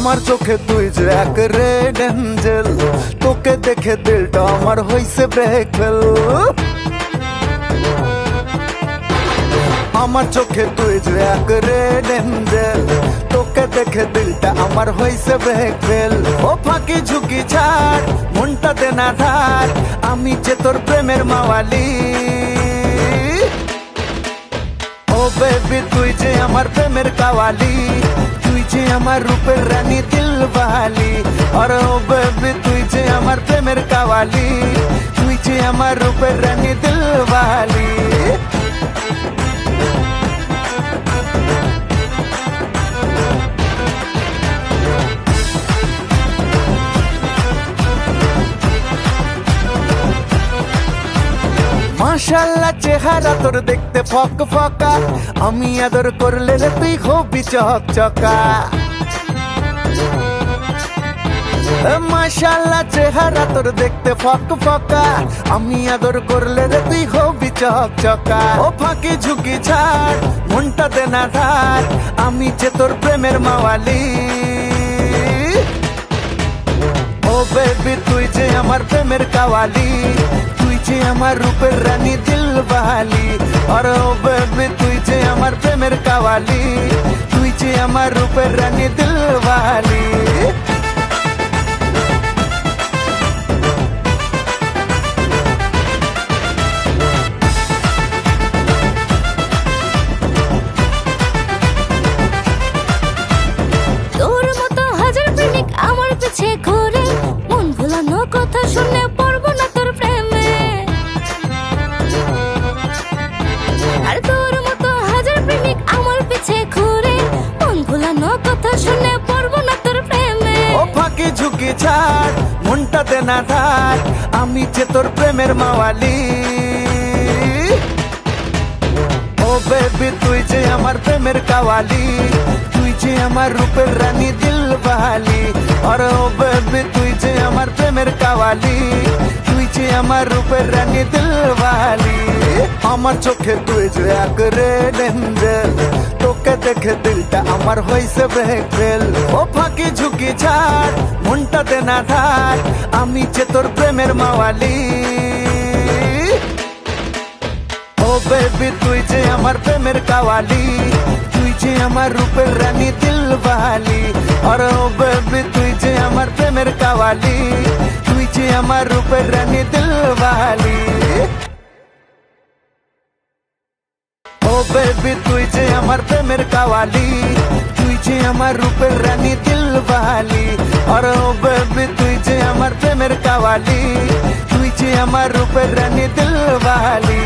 আমার চোখে তুই যে এক রেড এঞ্জেল, তোকে দেখে দিলটা আমার হইছে ব্রেক ফেল। আমার চোখে তুই যে এক রেড এঞ্জেল, তোকে দেখে দিলটা আমার হইছে ব্রেক ফেল। ও ফাঁকি ঝুঁকি ছাড়, মনটা দে না ধার, আমি যে তোর প্রেমের মাওয়ালি। ও বেবি তুই যে আমার প্রেমের কাওয়ালি, তুই যে আমার রূপের রানী দিলওয়ালি। আর ও বেবি তুই যে আমার প্রেমের কাওয়ালি, তুই যে আমার রূপের রানী দিলওয়ালি। মাশাআল্লাহ চেহারা তোর দেখতে ফক ফকা, আমি আদর করলে রে তুই হবি চকচকা। মাশাআল্লাহ চেহারা তোর দেখতে ফক ফকা, আমি আদর করলে রে তুই হবি চকচকা। ও ফাঁকি ঝুঁকি ছাড়, মনটা দে না ধার, আমি যে তোর প্রেমের মাওয়ালি। ও বেবি তুই যে আমার প্রেমের কাওয়ালি, তুই যে আমার রূপের রানী দিলওয়ালি। আর ও বেবি তুই যে আমার প্রেমের কাওয়ালি, তুই যে আমার রূপের রানী দিলওয়ালি। তোর মতো হাজার প্রেমিক আমার পিছে ঘুরে, মন ভুলানো কথা শুনে পড়বো না তোর প্রেমে। আর তোর মতো হাজার প্রেমিক আমার পিছে ঘুরে, মন ভুলানো কথা শুনে পড়বো না তোর প্রেমে। ও ফাঁকি ঝুঁকি ছাড়, মনটা দে না ধার, আমি যে তোর প্রেমের মাওয়ালি। ও বেবি তুই যে আমার প্রেমের কাওয়ালি, তুই যে আমার রূপের রানী দিলওয়ালি। আর ও বেবি তুই যে আমার প্রেমের কাওয়ালি, তুই যে আমার রূপের রানী দিলওয়ালি। আমার চোখে তুই যে এক রেড এঞ্জেল, তোকে দেখে দিলটা আমার হইছে ব্রেক ফেল। ও ফাঁকি ঝুঁকি ছাড়, মনটা দে না ধার, আমি যে তোর প্রেমের মাওয়ালি। ও বেবি তুই যে আমার প্রেমের কাওয়ালি, তুই যে আমার রূপের রানী দিলওয়ালি। আর ও বেবি তুই যে আমার প্রেমের কাওয়ালি, তুই যে আমার রূপের রানী দিলওয়ালি। ও বেবি তুই যে আমার প্রেমের কাওয়ালি, তুই যে আমার রূপের রানী দিলওয়ালি। আর ও বেবি তুই যে আমার প্রেমের কাওয়ালি, তুই যে আমার রূপের রানী দিলওয়ালি।